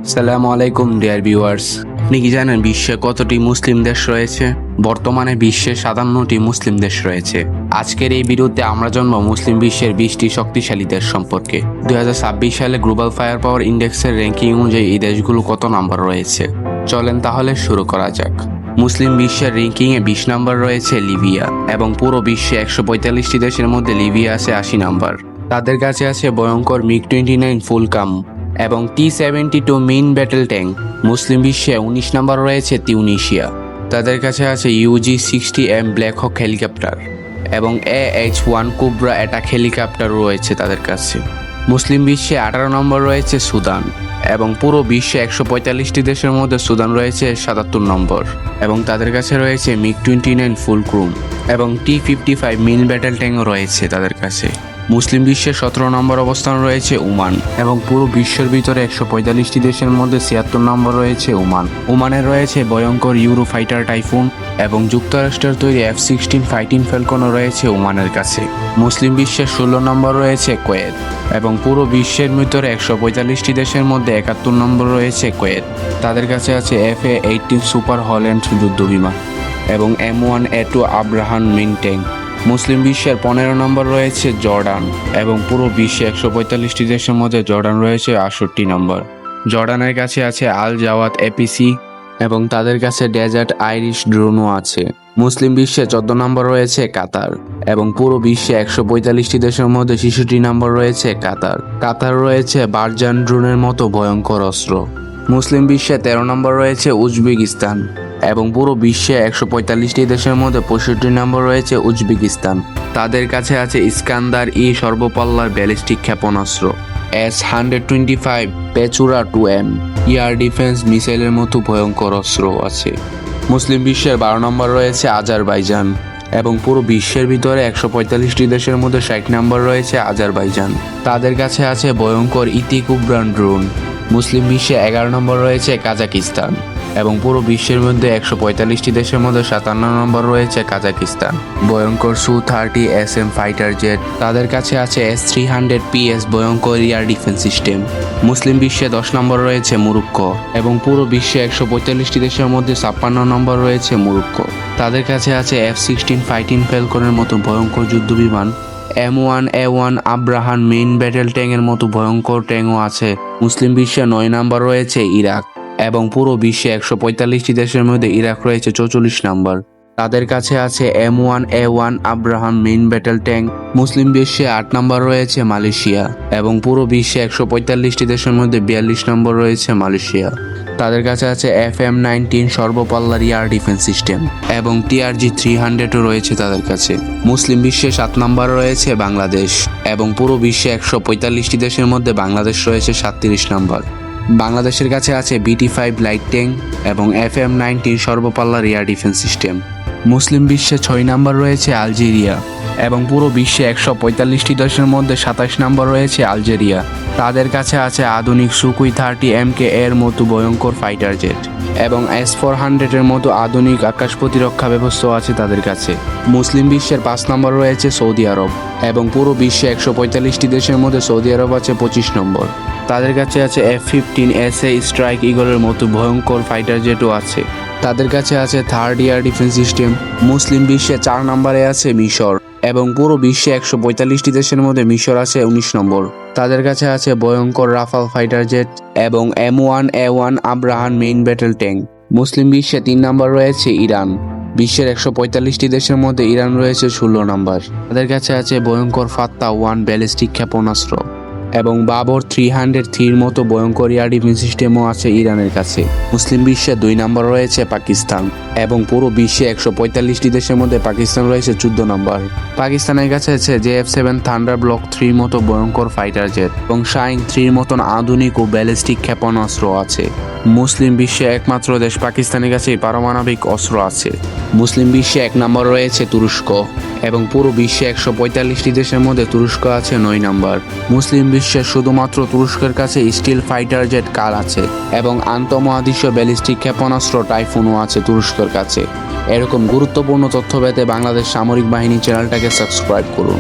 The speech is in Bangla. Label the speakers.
Speaker 1: সালামু আলাইকুম ডিয়ার ভিউয়ার্স। আপনি কি জানেন বিশ্বে কতটি মুসলিম দেশ রয়েছে? বর্তমানে বিশ্বে 57টি মুসলিম দেশ রয়েছে। আজকের এই ভিডিওতে আমরা জানব মুসলিম বিশ্বের 20টি শক্তিশালী দেশ সম্পর্কে। 2026 সালে গ্লোবাল ফায়ার পাওয়ার ইন্ডেক্সের র্যাঙ্কিং অনুযায়ী এই দেশগুলো কত নাম্বার রয়েছে, চলেন তাহলে শুরু করা যাক। মুসলিম বিশ্বের র্যাঙ্কিংয়ে 20 নাম্বার রয়েছে লিবিয়া, এবং পুরো বিশ্বে 145টি দেশের মধ্যে লিবিয়া আছে 80 নাম্বার। তাদের কাছে আছে ভয়ঙ্কর MiG-29 ফুলকাম এবং T-72 main battle tank. Muslim বিশ্বে 19 নাম্বার রয়েছে তিউনিশিয়া। তাদের কাছে আছে UG-60M ব্ল্যাক হক হেলিকপ্টার এবং AH-1 কোবরা অ্যাটাক হেলিকপ্টার রয়েছে তাদের কাছে। মুসলিম বিশ্বে 18 নম্বর রয়েছে সুদান, এবং পুরো বিশ্বে 145টি দেশের মধ্যে সুদান রয়েছে 77 নম্বর, এবং তাদের কাছে রয়েছে MiG-29 ফুলক্রুম এবং T-55 মেইন ব্যাটেল ট্যাঙ্কও রয়েছে তাদের কাছে। মুসলিম বিশ্বে 17 নম্বর অবস্থান রয়েছে ওমান, এবং পুরো বিশ্বের ভিতরে 145টি দেশের মধ্যে 76 নম্বর রয়েছে ওমান। ওমানের রয়েছে ভয়ঙ্কর ইউরো ফাইটার টাইফুন এবং যুক্তরাষ্ট্রের তৈরি F-16 ফাইটিং ফ্যালকনও রয়েছে ওমানের কাছে। মুসলিম বিশ্বের 16 নম্বর রয়েছে কুয়েত, এবং পুরো বিশ্বের ভিতরে 145টি দেশের মধ্যে 71 নম্বর রয়েছে কুয়েত। তাদের কাছে আছে FA-18 সুপার হল্যান্ড যুদ্ধবিমান এবং M1A2 আব্রাহাম মেইন ট্যাঙ্ক। মুসলিম বিশ্বের 15 নম্বর রয়েছে জর্ডান, এবং পুরো বিশ্বে 145টি দেশের মধ্যে জর্ডান রয়েছে 68 নম্বর। জর্ডানের কাছে আছে আল জাওয়াদ APC, এবং তাদের কাছে ডেজার্ট আইরিশ ড্রোনও আছে। মুসলিম বিশ্বে 14 নম্বর রয়েছে কাতার, এবং পুরো বিশ্বে 145টি দেশের মধ্যে 66 নম্বর রয়েছে কাতার। কাতার রয়েছে বারজান ড্রোনের মতো ভয়ঙ্কর অস্ত্র। মুসলিম বিশ্বে 13 নম্বর রয়েছে উজবেকিস্তান, এবং পুরো বিশ্বে 145টি দেশের মধ্যে 65 নম্বর রয়েছে উজবেকিস্তান। তাদের কাছে আছে ইস্কান্দার সর্বপাল্লার ব্যালিস্টিক ক্ষেপণাস্ত্র, S-125 পেচুরা 2M এয়ার ডিফেন্স মিসাইলের মতো ভয়ঙ্কর অস্ত্র আছে। মুসলিম বিশ্বের 12 নম্বর রয়েছে আজারবাইজান, এবং পুরো বিশ্বের ভিতরে 145টি দেশের মধ্যে 60 নম্বর রয়েছে আজারবাইজান। তাদের কাছে আছে ভয়ঙ্কর ইতিকুব্রান ড্রোন। মুসলিম বিশ্বে 11 নম্বর রয়েছে কাজাকিস্তান, এবং পুরো বিশ্বের মধ্যে 145টি দেশের মধ্যে 57 নম্বর রয়েছে কাজাকিস্তান। ভয়ঙ্কর Su-30 SM ফাইটার জেট। তাদের কাছে আছে S-300 PS ভয়ঙ্কর এয়ার ডিফেন্স সিস্টেম। মুসলিম বিশ্বে 10 নম্বর রয়েছে মরক্কো, এবং পুরো বিশ্বে 145টি দেশের মধ্যে 56 নম্বর রয়েছে মরক্কো। তাদের কাছে আছে F-16 ফাইটিং ফ্যালকনের মতো ভয়ঙ্কর যুদ্ধবিমান, M1A1 আব্রাহাম মেইন ব্যাটেল ট্যাঙ্কের মতো ভয়ঙ্কর ট্যাঙ্কও আছে। মুসলিম বিশ্বে 9 নম্বর রয়েছে ইরাক, এবং পুরো বিশ্বে 145টি দেশের মধ্যে ইরাক রয়েছে 44 নম্বর। তাদের কাছে আছে M1A1 Abraham main battle tank. Muslim বিশ্বে 8 নম্বর রয়েছে মালয়েশিয়া, এবং পুরো বিশ্বে 145টি দেশের মধ্যে 42 নম্বর রয়েছে মালয়েশিয়া। তাদের কাছে আছে FM-19 সর্বপাল্লার এয়ার ডিফেন্স সিস্টেম, এবং TRG-300ও রয়েছে তাদের কাছে। মুসলিম বিশ্বে 7 নম্বর রয়েছে বাংলাদেশ, এবং পুরো বিশ্বে 145টি দেশের মধ্যে বাংলাদেশ রয়েছে 37 নম্বর। বাংলাদেশের কাছে আছে BT-5 লাইট ট্যাঙ্ক এবং FM-19 সর্বপাল্লার এয়ার ডিফেন্স সিস্টেম। মুসলিম বিশ্বে 6 নম্বর রয়েছে আলজেরিয়া, এবং পুরো বিশ্বে 145টি দেশের মধ্যে 27 নম্বর রয়েছে আলজেরিয়া। তাদের কাছে আছে আধুনিক Sukhoi 30 MK এর মতো ভয়ঙ্কর ফাইটার জেট, এবং S-400 এর মতো আধুনিক আকাশ প্রতিরক্ষা ব্যবস্থাও আছে তাদের কাছে। মুসলিম বিশ্বের 5 নম্বর রয়েছে সৌদি আরব, এবং পুরো বিশ্বে 145টি দেশের মধ্যে সৌদি আরব আছে 25 নম্বর। তাদের কাছে আছে F-15 SA স্ট্রাইক ইগলের মতো ভয়ঙ্কর ফাইটার জেটও আছে। তাদের কাছে আছে থার্ড এয়ার ডিফেন্স সিস্টেম। মুসলিম বিশ্বে 4 নম্বরে আছে মিশর, এবং পুরো বিশ্বে 145টি দেশের মধ্যে মিশর আছে 19 নম্বর। তাদের কাছে আছে ভয়ঙ্কর রাফাল ফাইটার জেট এবং M1A1 Abraham main battle tank. Muslim বিশ্বে 3 নম্বর রয়েছে ইরান। বিশ্বের 145টি দেশের মধ্যে ইরান রয়েছে 16 নম্বর। তাদের কাছে আছে ভয়ঙ্কর ফাত্তা-1 ব্যালিস্টিক ক্ষেপণাস্ত্র, এবং বাবর 303 মতো ভয়ঙ্কর এয়ার ডিফেন্স সিস্টেমও আছে ইরানের কাছে। মুসলিম বিশ্বে 2 নম্বর রয়েছে পাকিস্তান, এবং পুরো বিশ্বে 145টি দেশের মধ্যে পাকিস্তান রয়েছে 14 নম্বর। পাকিস্তানের কাছে আছে JF-7 থান্ডার ব্লক 3 মতো ভয়ঙ্কর ফাইটার জেট এবং শাইন 3 মতন আধুনিক ও ব্যালিস্টিক ক্ষেপণাস্ত্র আছে। মুসলিম বিশ্বে একমাত্র দেশ পাকিস্তানের কাছে পারমাণবিক অস্ত্র আছে। মুসলিম বিশ্বে 1 নম্বর রয়েছে তুরস্ক, এবং পুরো বিশ্বে 145টি দেশের মধ্যে তুরস্ক আছে 9 নম্বর। মুসলিম বিশ্বে শুধুমাত্র তুরস্কের কাছে স্টিল ফাইটার জেট কাল আছে, এবং আন্তঃমহাদেশীয় ব্যালিস্টিক ক্ষেপণাস্ত্র টাইফুনও আছে তুরস্কের কাছে। এরকম গুরুত্বপূর্ণ তথ্য পেতে বাংলাদেশ সামরিক বাহিনী চ্যানেলটাকে সাবস্ক্রাইব করুন।